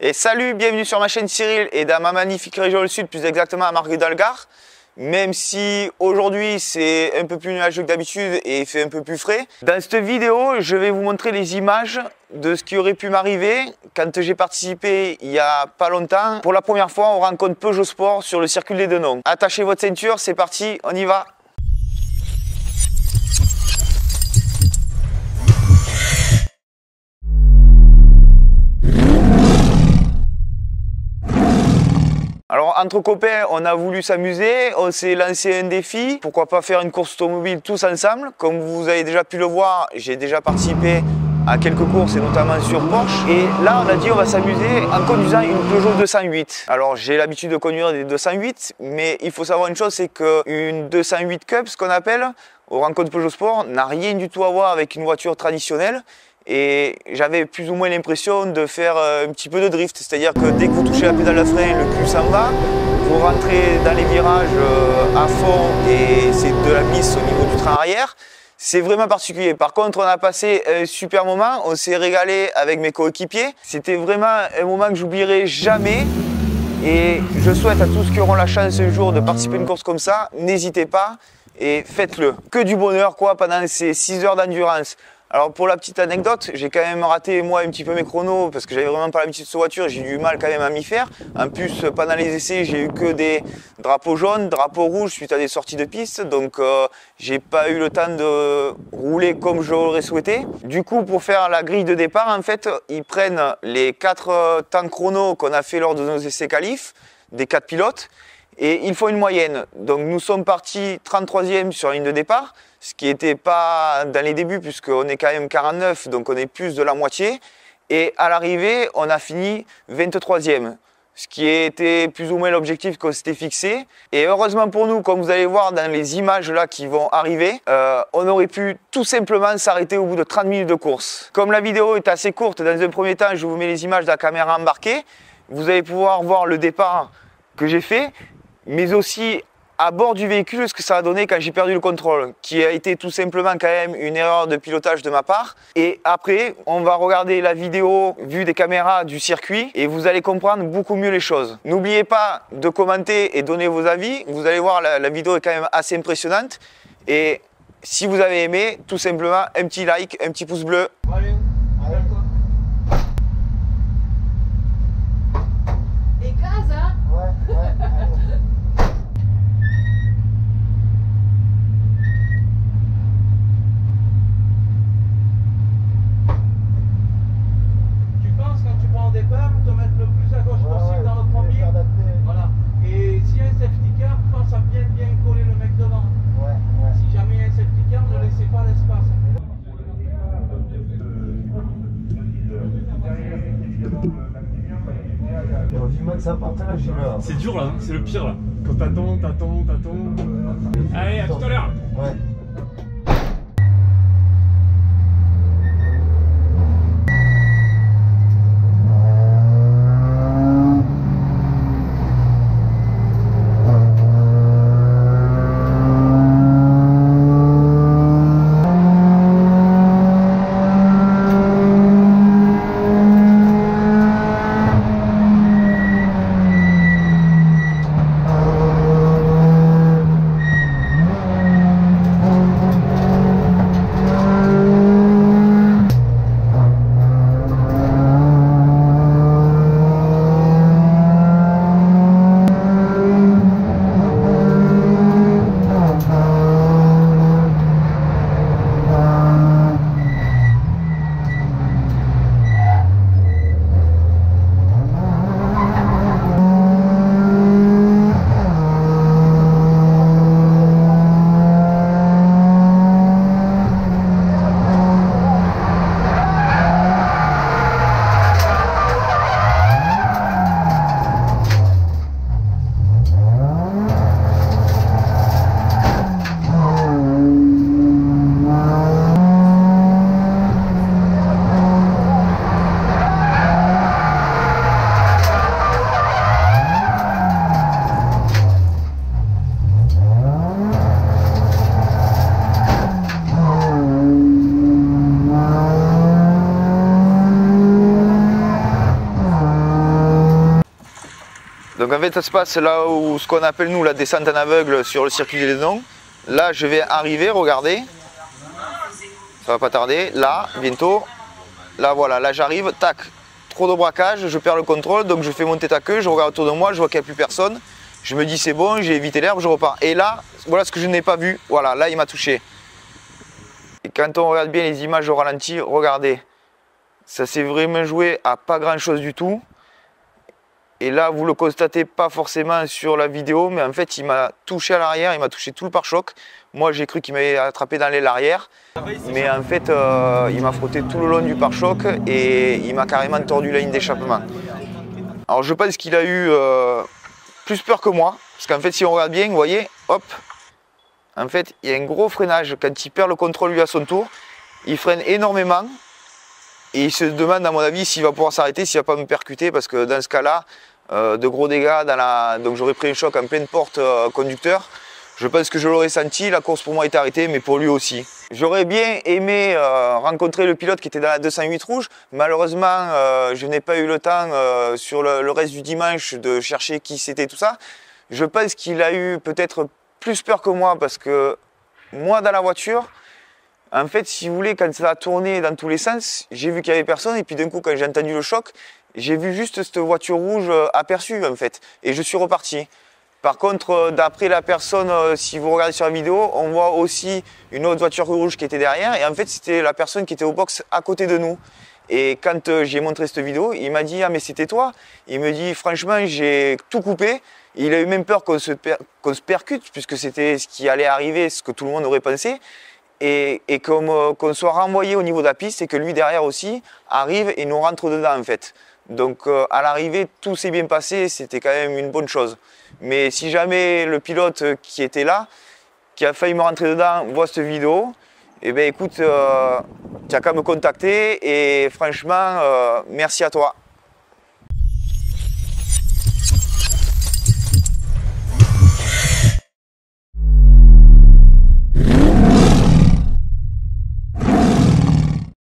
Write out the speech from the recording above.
Et salut, bienvenue sur ma chaîne Cyril et dans ma magnifique région du Sud, plus exactement à Marguerite dans le Gard. Même si aujourd'hui c'est un peu plus nuageux que d'habitude et il fait un peu plus frais. Dans cette vidéo, je vais vous montrer les images de ce qui aurait pu m'arriver quand j'ai participé il y a pas longtemps. Pour la première fois, on rencontre Peugeot Sport sur le circuit des Denons. Attachez votre ceinture, c'est parti, on y va. Alors entre copains, on a voulu s'amuser, on s'est lancé un défi, pourquoi pas faire une course automobile tous ensemble. Comme vous avez déjà pu le voir, j'ai déjà participé à quelques courses et notamment sur Porsche. Et là on a dit on va s'amuser en conduisant une Peugeot 208. Alors j'ai l'habitude de conduire des 208, mais il faut savoir une chose, c'est qu'une 208 Cup, ce qu'on appelle, aux rencontres Peugeot Sport, n'a rien du tout à voir avec une voiture traditionnelle. Et j'avais plus ou moins l'impression de faire un petit peu de drift, c'est-à-dire que dès que vous touchez la pédale à frein, le cul s'en va, vous rentrez dans les virages à fond et c'est de la glisse au niveau du train arrière. C'est vraiment particulier. Par contre, on a passé un super moment, on s'est régalé avec mes coéquipiers. C'était vraiment un moment que j'oublierai jamais. Et je souhaite à tous qui auront la chance un jour de participer à une course comme ça, n'hésitez pas et faites-le. Que du bonheur quoi pendant ces 6 heures d'endurance. Alors pour la petite anecdote, j'ai quand même raté moi un petit peu mes chronos parce que j'avais vraiment pas l'habitude de cette voiture, j'ai eu du mal quand même à m'y faire. En plus pendant les essais, j'ai eu que des drapeaux jaunes, drapeaux rouges suite à des sorties de piste, donc j'ai pas eu le temps de rouler comme j'aurais souhaité. Du coup pour faire la grille de départ, en fait, ils prennent les 4 temps chronos qu'on a fait lors de nos essais qualifs, des 4 pilotes, et ils font une moyenne. Donc nous sommes partis 33e sur la ligne de départ, ce qui n'était pas dans les débuts puisqu'on est quand même 49, donc on est plus de la moitié. Et à l'arrivée, on a fini 23e, ce qui était plus ou moins l'objectif qu'on s'était fixé. Et heureusement pour nous, comme vous allez voir dans les images là qui vont arriver, on aurait pu tout simplement s'arrêter au bout de 30 minutes de course. Comme la vidéo est assez courte, dans un premier temps, je vous mets les images de la caméra embarquée. Vous allez pouvoir voir le départ que j'ai fait, mais aussi à bord du véhicule, ce que ça a donné quand j'ai perdu le contrôle, qui a été tout simplement quand même une erreur de pilotage de ma part. Et après, on va regarder la vidéo vue des caméras du circuit et vous allez comprendre beaucoup mieux les choses. N'oubliez pas de commenter et donner vos avis. Vous allez voir, la vidéo est quand même assez impressionnante. Et si vous avez aimé, tout simplement, un petit like, un petit pouce bleu. Allez, arrête-toi. Et gaz, hein? Ouais, ouais. Tu penses quand tu prends au départ, te mettre le plus à gauche possible dans le premier. Voilà. Et s'il y a un safety car, pense à bien coller le mec devant. Ouais, ouais. Si jamais il y a un safety car, ne laissez pas l'espace. C'est dur là, hein, c'est le pire là. Quand t'attends. Allez, à tout à l'heure. Ouais. Donc en fait ça se passe là où ce qu'on appelle nous la descente en aveugle sur le circuit des Lédons. Là je vais arriver, regardez. Ça va pas tarder, là, bientôt. Là voilà, là j'arrive, tac, trop de braquage, je perds le contrôle, donc je fais monter ta queue, je regarde autour de moi, je vois qu'il n'y a plus personne. Je me dis c'est bon, j'ai évité l'herbe, je repars. Et là, voilà ce que je n'ai pas vu, voilà, là il m'a touché. Et quand on regarde bien les images au ralenti, regardez, ça s'est vraiment joué à pas grand chose du tout. Et là, vous le constatez pas forcément sur la vidéo, mais en fait, il m'a touché à l'arrière, il m'a touché tout le pare-choc. Moi, j'ai cru qu'il m'avait attrapé dans l'aile arrière, mais en fait, il m'a frotté tout le long du pare-choc et il m'a carrément tordu la ligne d'échappement. Alors, je pense qu'il a eu plus peur que moi, parce qu'en fait, si on regarde bien, vous voyez, hop, en fait, il y a un gros freinage. Quand il perd le contrôle lui à son tour, il freine énormément. Et il se demande, à mon avis, s'il va pouvoir s'arrêter, s'il ne va pas me percuter, parce que dans ce cas-là, de gros dégâts, donc j'aurais pris un choc en pleine porte conducteur. Je pense que je l'aurais senti, la course pour moi est arrêtée, mais pour lui aussi. J'aurais bien aimé rencontrer le pilote qui était dans la 208 rouge. Malheureusement, je n'ai pas eu le temps sur le reste du dimanche de chercher qui c'était tout ça. Je pense qu'il a eu peut-être plus peur que moi, parce que moi, dans la voiture, en fait, si vous voulez, quand ça a tourné dans tous les sens, j'ai vu qu'il n'y avait personne et puis d'un coup, quand j'ai entendu le choc, j'ai vu juste cette voiture rouge aperçue en fait et je suis reparti. Par contre, d'après la personne, si vous regardez sur la vidéo, on voit aussi une autre voiture rouge qui était derrière et en fait, c'était la personne qui était au box à côté de nous. Et quand j'ai montré cette vidéo, il m'a dit « Ah mais c'était toi ?» Il me dit « Franchement, j'ai tout coupé. » Il a eu même peur qu'on se percute puisque c'était ce qui allait arriver, ce que tout le monde aurait pensé. Et qu'on soit renvoyé au niveau de la piste et que lui derrière aussi arrive et nous rentre dedans en fait. Donc à l'arrivée tout s'est bien passé, c'était quand même une bonne chose. Mais si jamais le pilote qui était là, qui a failli me rentrer dedans, voit cette vidéo, eh bien écoute, tu n'as qu'à me contacter et franchement merci à toi.